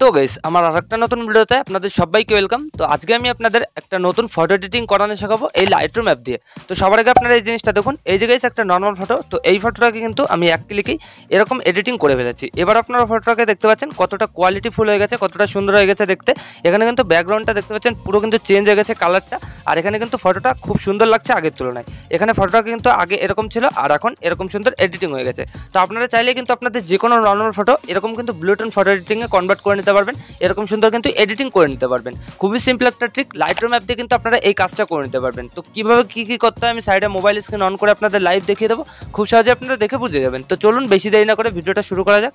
তো গাইস আমার আরেকটা নতুন ভিডিওতে আপনাদের সবাইকে ওয়েলকাম। তো আজকে আমি আপনাদের একটা নতুন ফটো এডিটিং করানো শেখাবো এই লাইটরুম অ্যাপ দিয়ে। তো সবার আগে আপনারা এই জিনিসটা দেখুন, এই যে গাইস একটা নর্মাল ফটো। তো এই ফটোটাকে কিন্তু আমি এক ক্লিকেই এরকম এডিটিং করে ফেলেছি। এবার আপনারা ফটোটাকে দেখতে পাচ্ছেন কতটা কোয়ালিটি ফুল হয়ে গেছে, কতটা সুন্দর হয়ে গেছে দেখতে। এখানে কিন্তু ব্যাকগ্রাউন্ডটা দেখতে পাচ্ছেন পুরো কিন্তু চেঞ্জ হয়ে গেছে কালারটা, আর এখানে কিন্তু ফটোটা খুব সুন্দর লাগছে আগের তুলনায়। এখানে ফটোটা কিন্তু আগে এরকম ছিল আর এখন এরকম সুন্দর এডিটিং হয়ে গেছে। তো আপনারা চাইলে কিন্তু আপনাদের যে কোনো নর্মাল ফটো এরকম কিন্তু ব্লুটুথ ফটো এডিটিংয়ে কনভার্ট করে নিতে পারবেন, এরকম সুন্দর কিন্তু এডিটিং করে নিতে পারবেন। খুবই সিম্পল একটা ট্রিক, লাইটরুম অ্যাপ দিয়ে কিন্তু আপনারা এই কাজটা করে নিতে পারবেন। তো কীভাবে কী করতে হয় আমি সাইডে মোবাইল স্ক্রিন অন করে আপনাদের লাইভ দেখিয়ে দেবো, খুব সহজে আপনারা দেখে বুঝে যাবেন। তো চলুন বেশি দেরি না করে ভিডিওটা শুরু করা যাক।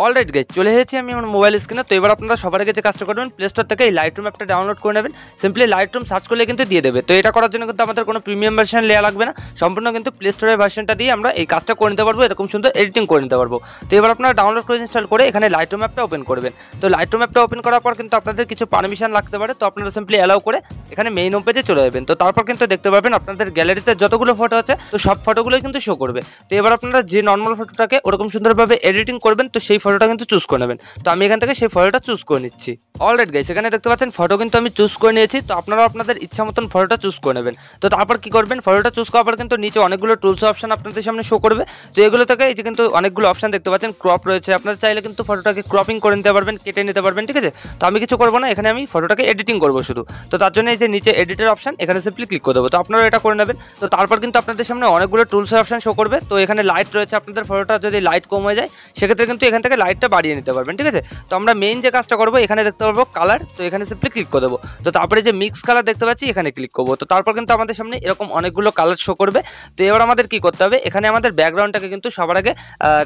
অলরাইট গাইস, চলে এসেছি আমি আমার মোবাইল স্ক্রিনে। তো এবার আপনারা সবার আগে যে কাজটা করবেন, প্লে স্টোর থেকে এই লাইটরুম অ্যাপটা ডাউনলোড করে নেবেন। সিম্পলি লাইটরুম সার্চ করলে কিন্তু দিয়ে দেবে। তো এটা করার জন্য কিন্তু আমাদের কোনো প্রিমিয়াম ভার্সন নেওয়া লাগবে না, সম্পূর্ণ কিন্তু প্লে স্টোরের ভার্সনটা দিয়ে আমরা এই কাজটা করে নিতে পারবো, এরকম সুন্দর এডিটিং করে নিতে পারবো। তো এবার আপনারা ডাউনলোড করে ইনস্টল করে এখানে লাইটরুম অ্যাপটা ওপেন করবেন। তো লাইটরুম অ্যাপটা ওপেন করার পর কিন্তু আপনাদের কিছু পারমিশন লাগতে পারে। তো আপনারা সিম্পলি অ্যালাউ করে এখানে মেইন হোম পেজে চলে যাবেন। তো তারপর কিন্তু দেখতে পাবেন আপনাদের গ্যালারিতে যতগুলো ফটো আছে, তো সব ফটোগুলোই কিন্তু শো করবে। তো এবার আপনারা যে নর্মাল ফটোটাকে ওরকম সুন্দরভাবে এডিটিং করবেন, তো সেই ফটোটা কিন্তু চুজ করে নেবেন। তো আমি এখান থেকে সেই ফটোটা চুজ করে নিচ্ছি। অলরাইট গাইস, এখানে দেখতে পাচ্ছেন ফটো কিন্তু আমি চুজ করে নিয়েছি। তো আপনারা আপনাদের ইচ্ছা মতন ফটোটা চুজ করে নেবেন। তো তারপর কি করবেন, ফটোটা চুজ করার পর কিন্তু নিচে অনেকগুলো টুলস অপশন আপনাদের সামনে শো করবে। তো এগুলো থেকে এই যে কিন্তু অনেকগুলো অপশন দেখতে পাচ্ছেন, ক্রপ রয়েছে। আপনারা চাইলে কিন্তু ফটোটাকে ক্রপিং করে নিতে পারবেন, কেটে নিতে পারবেন, ঠিক আছে। তো আমি কিছু করবো না, এখানে আমি ফটোটাকে এডিটিং করবো শুধু। তো তার জন্য এই যে নিচে এডিটের অপশন, এখানে সিম্পলি ক্লিক করে দেবো। তো আপনারা এটা করে নেবেন। তো তারপর কিন্তু আপনাদের সামনে অনেকগুলো টুলসের অপশন শো করবে। তো এখানে লাইট রয়েছে, আপনাদের ফটোটা যদি লাইট কম হয়ে যায় সেক্ষেত্রে কিন্তু এখান থেকে লাইটটা বাড়িয়ে নিতে পারবেন, ঠিক আছে। তো আমরা মেইন যে কাজটা করবো, এখানে দেখতে পারবো কালার। তো এখানে সিম্পলি ক্লিক করে দেবো। তো তারপরে যে মিক্স কালার দেখতে পাচ্ছি, এখানে ক্লিক করবো। তো তারপর কিন্তু আমাদের সামনে এরকম অনেকগুলো কালার শো করবে। তো এবার আমাদের কি করতে হবে, এখানে আমাদের ব্যাকগ্রাউন্ডটাকে কিন্তু সবার আগে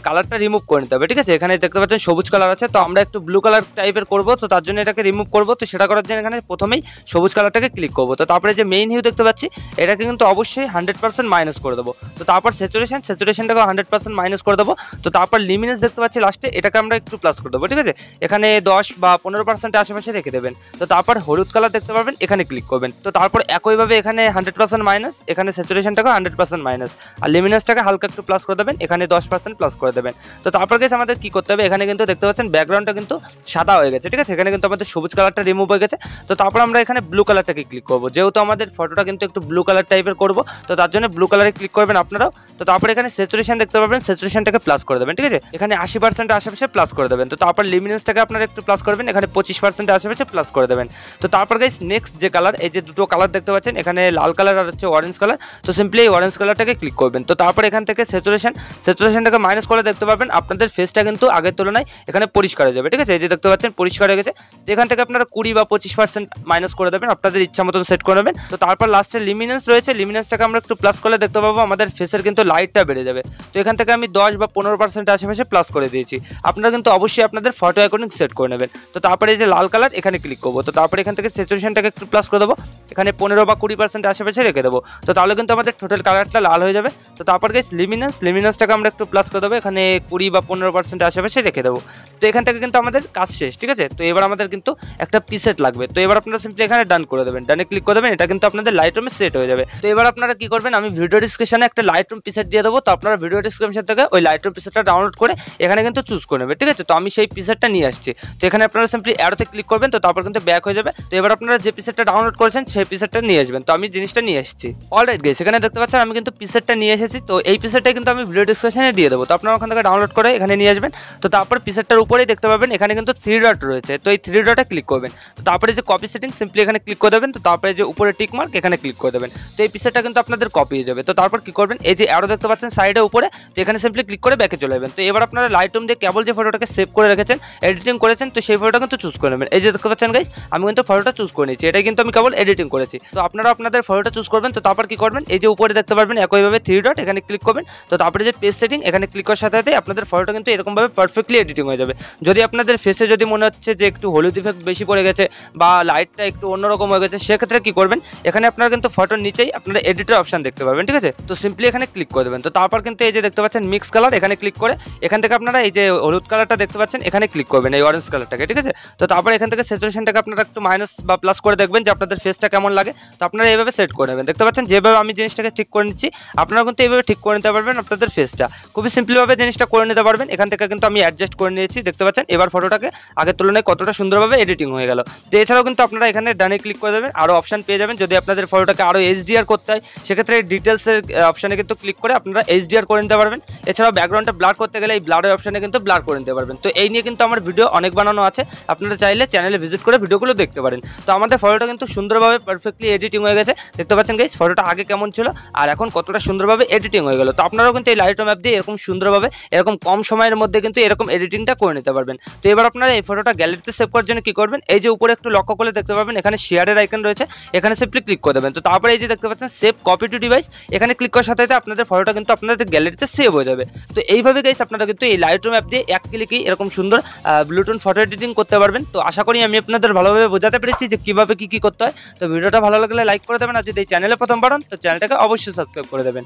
কালারটা রিমুভ করে নিতে হবে, ঠিক আছে। এখানে দেখতে পাচ্ছেন সবুজ কালার আছে, তো আমরা একটু ব্লু কালার টাইপের করবো। তো তার জন্য এটাকে রিমুভ করবো। তো সেটা করার জন্য এখানে প্রথমেই সবুজ কালারটাকে ক্লিক করবো। তো তারপরে যে মেইন হিউ দেখতে পাচ্ছি, এটাকে কিন্তু অবশ্যই 100% মাইনাস করে দেবো। তো তারপর স্যাচুরেশনটাকে 100% মাইনাস করে দেবো। তো তারপর লিমিনেন্স দেখতে পাচ্ছি লাস্টে, এটাকে আমরা একটু প্লাস করে দেবো, ঠিক আছে। এখানে 10 বা 15% আশেপাশে রেখে দেবেন। তো তারপর হলুদ কালার দেখতে পাবেন, এখানে ক্লিক করবেন। তো তারপর একইভাবে এখানে 100% মাইনাস, এখানে স্যাচুরেশনটাকে 100% মাইনাস, আর লিমিনেন্সটাকে হালকা একটু প্লাস করে দেবেন, এখানে 10% প্লাস করে দেবেন। তো তারপর গেছে আমাদের কি করতে হবে, এখানে কিন্তু দেখতে পাচ্ছেন ব্যাকগ্রাউন্ডটা কিন্তু সাদা হয়ে গেছে, ঠিক আছে। এখানে কিন্তু আমাদের সবুজ কালারটা রিমুভ হয়ে গেছে। তো তারপর আমরা এখানে ব্লু কালারটাকে ক্লিক করবো, যেহেতু আমাদের ফটোটা কিন্তু একটু ব্লু কালার টাইপের করবো। তো তার জন্য ব্লু কালারে ক্লিক করবেন আপনারাও। তো তারপর এখানে স্যাচুরেশন দেখতে পাবেন, স্যাচুরেশনটাকে প্লাস করে দেবেন, ঠিক আছে। এখানে 80% আশেপাশে প্লাস করে দেবেন। তো তারপর লিমিনেন্সটাকে আপনারা একটু প্লাস করবেন, এখানে 25% আশেপাশে প্লাস করে দেবেন। তো তারপর গাইস নেক্সট যে কালার, এই যে দুটো কালার দেখতে পাচ্ছেন, এখানে লাল কালার আর হচ্ছে অরেঞ্জ কালার। তো সিম্পলি এই অরেঞ্জ কালারটাকে ক্লিক করবেন। তো তারপর এখান থেকে স্যাচুরেশনটাকে মাইনাস করে দেখতে পাবেন আপনাদের ফেসটা কিন্তু আগের তুলনায় এখানে পরিষ্কার হয়ে যাবে, ঠিক আছে। এই যে দেখতে পাচ্ছেন পরিষ্কার হয়ে গেছে। তো এখান থেকে আপনারা 20 বা 25% মাইনাস করে দেবেন, আপনাদের ইচ্ছা মতন সেট করে নেবেন। তো তারপর লাস্টে লিমিনেন্স রয়েছে, লিমিনেন্সটাকে আমরা একটু প্লাস করলে দেখতে পাবো আমাদের ফেসের কিন্তু লাইটটা বেড়ে যাবে। তো এখান থেকে আমি 10 বা 15% আশেপাশে প্লাস করে দিয়েছি। আপনারা কিন্তু অবশ্যই আপনাদের ফটো অ্যাকর্ডিং সেট করে নেবেন। তো তারপরে এই যে লাল কালার, এখানে ক্লিক করবো। তো তারপরে এখান থেকে স্যাচুরেশনটাকে একটু প্লাস করে দেবো, এখানে 15 বা 20% আশেপাশে রেখে দেবো। তো তাহলে কিন্তু আমাদের টোটাল কালারটা লাল হয়ে যাবে। তো তারপর গেছে লিমিনেন্সটাকে আমরা একটু প্লাস করে দেবো, এখানে 20 বা 15% আশেপাশে রেখে দেবো। তো এখান থেকে কিন্তু আমাদের কাজ শেষ, ঠিক আছে। তো এবার আমাদের কিন্তু একটা প্রিসেট লাগবে। তো এবার আপনারা সিম্পলি এখানে ডান করে দেবেন, ডানে ক্লিক করে দেবেন, এটা কিন্তু আপনাদের লাইটরুমে সেট হয়ে যাবে। তো এবার আপনারা কি করবেন, আমি ভিডিও ডিসক্রিপশনে একটা লাইটরুম প্রিসেট দিয়ে দেবো। তো আপনারা ভিডিও ডিসক্রিপশন থেকে ওই লাইটরুম প্রিসেটটা ডাউনলোড করে এখানে কিন্তু চুজ করে নেবেন, ঠিক আছে। তো আমি সেই প্রিসেটটা নিয়ে আসছি। তো এখানে আপনারা সিম্পলি অ্যারোতে ক্লিক করবেন, তো তারপর কিন্তু ব্যাক হয়ে যাবে। তো এবার আপনারা যে প্রিসেটটা ডাউনলোড করেছেন সেই প্রিসেটটা নিয়ে আসবেন। তো আমি জিনিসটা নিয়ে এসেছি। অলরাইট গাইস, এখানে দেখতে পাচ্ছেন আমি কিন্তু প্রিসেটটা নিয়ে এসেছি। তো এই প্রিসেটটা কিন্তু আমি ভিডিও ডিসক্রিপশনে দিয়ে দেবো। তো আপনারা ওখান থেকে ডাউনলোড করে এখানে নিয়ে আসবেন। তো তারপর প্রিসেটটার উপরেই দেখতে পাবেন এখানে কিন্তু 3 ডট রয়েছে। তো এই 3 ডটে ক্লিক করবেন। তো তারপরে যে কপি সেটিং, সিম্পলি এখানে ক্লিক করে দেবেন। তো তারপরে যে উপরে টিক মার্ক, এখানে ক্লিক করে দেবেন। তো এই প্রিসেটটা কিন্তু আপনাদের কপি হয়ে যাবে। তো তারপর কি করবেন, এই যে অ্যারো দেখতে পাচ্ছেন সাইডে উপরে, তো এখানে সিম্পলি ক্লিক করে ব্যাকে চলে যাবেন। তো এবার আপনারা লাইটরুম দিয়ে কেবল যে ফটোটাকে সেভ করে রেখেছেন, এডিটিং করেছেন, তো সেই ফটোটা কিন্তু চুজ করে নেবেন। এই যে দেখতে পাচ্ছেন গাইস, আমি কিন্তু ফটোটা চুজ করে নিয়েছি, এটাই কিন্তু আমি কেবল এডিটিং করেছি। তো আপনারা আপনাদের ফটোটা চুজ করবেন। তো তারপর কি করবেন, এই যে উপরে দেখতে পারবেন একইভাবে 3 ডট, এখানে ক্লিক করবেন। তো তারপরে যে পেজ সেটিং, এখানে ক্লিক করার সাথে সাথে আপনাদের ফটোটা কিন্তু এরকমভাবে পারফেক্টলি এডিটিং হয়ে যাবে। যদি আপনাদের ফেসে যদি মনে হচ্ছে যে একটু হলুদ ইফেক্ট বেশি পড়ে গেছে বা লাইটটা একটু অন্যরকম হয়ে গেছে, সেক্ষেত্রে কি করবেন, এখানে আপনারা কিন্তু ফটোর নিচেই আপনারা এডিটর অপশন দেখতে পাবেন, ঠিক আছে। তো সিম্পলি এখানে ক্লিক করে দেবেন। তো তারপর কিন্তু এই যে দেখতে পাচ্ছেন মিক্স কালার, এখানে ক্লিক করে এখান থেকে আপনারা এই যে হলুদ কালারটা দেখতে পাচ্ছেন এখানে ক্লিক করবেন, এই অরেঞ্জ কালারটাকে, ঠিক আছে। তো তারপর এখান থেকে স্যাচুরেশনটাকে আপনারা একটু মাইনাস বা প্লাস করে দেখবেন যে আপনাদের ফেসটা কেমন লাগে। তো আপনারা এইভাবে সেট করে নেবেন। দেখতে পাচ্ছেন যেভাবে আমি জিনিসটাকে ঠিক করে নিচ্ছি, আপনারা কিন্তু এইভাবে ঠিক করে নিতে পারবেন আপনাদের ফেসটা। খুবই সিম্পলভাবে জিনিসটা করে নিতে পারবেন। এখান থেকে কিন্তু আমি অ্যাডজাস্ট করে নিয়েছি, দেখতে পাচ্ছেন। এবার ফটোটাকে আগের তুলনায় কতটা সুন্দরভাবে এডিটিং হয়ে গেল। তো এছাড়াও কিন্তু আপনারা এখানে ডানে ক্লিক করে দেবেন, আরও অপশান পেয়ে যাবেন। যদি আপনাদের ফটোটাকে আরও HDR করতে হয় সেক্ষেত্রে ডিটেলসের অপশানে কিন্তু ক্লিক করে আপনারা HDR করে নিতে পারবেন। এছাড়াও ব্যাকগ্রাউন্ডটা ব্লার করতে গেলে এই ব্লারের অপশানে কিন্তু ব্লার করে নিতে পারবেন। তো এই নিয়ে কিন্তু আমার ভিডিও অনেক বানানো আছে, আপনারা চাইলে চ্যানেলে ভিজিট করে ভিডিওগুলো দেখতে পারেন। তো আমাদের ফটোটা কিন্তু সুন্দরভাবে পারফেক্টলি এডিটিং হয়ে গেছে। দেখতে পাচ্ছেন গাইস ফটোটা আগে কেমন ছিল আর এখন কতটা সুন্দরভাবে এডিটিং হয়ে গেল। তো আপনারাও কিন্তু এই লাইটরুম অ্যাপ দিয়ে এরকম সুন্দরভাবে এরকম কম সময়ের মধ্যে কিন্তু এরকম এডিটিংটা করে নিতে পারবেন। তো এবার আপনারা এই ফটোটা গ্যালারিতে সেভ করার জন্য কি করবেন, এই যে উপরে একটু লক্ষ্য করলে দেখতে পাবেন এখানে শেয়ারের আইকন রয়েছে, এখানে সিম্পলি ক্লিক করে দেবেন। তো তারপরে এই যে দেখতে পাচ্ছেন সেভ কপি টু ডিভাইস, এখানে ক্লিক করার সাথে সাথে আপনাদের ফটোটা কিন্তু আপনাদের গ্যালারিতে সেভ হয়ে যাবে। তো এইভাবে গাইস আপনারা কিন্তু এই লাইটরুম অ্যাপ দিয়ে এক ক্লিকেই এরকম সুন্দর ব্লুটুথ ফটো এডিটিং করতে পারবেন। তো আশা করি আমি আপনাদের ভালোভাবে বোঝাতে পেরেছি যে কীভাবে কী করতে হয়। তো ভিডিওটা ভালো লাগলে লাইক করে দেবেন, আর যদি এই চ্যানেলে প্রথমবার হন তো চ্যানেলটাকে অবশ্যই সাবস্ক্রাইব করে দেবেন।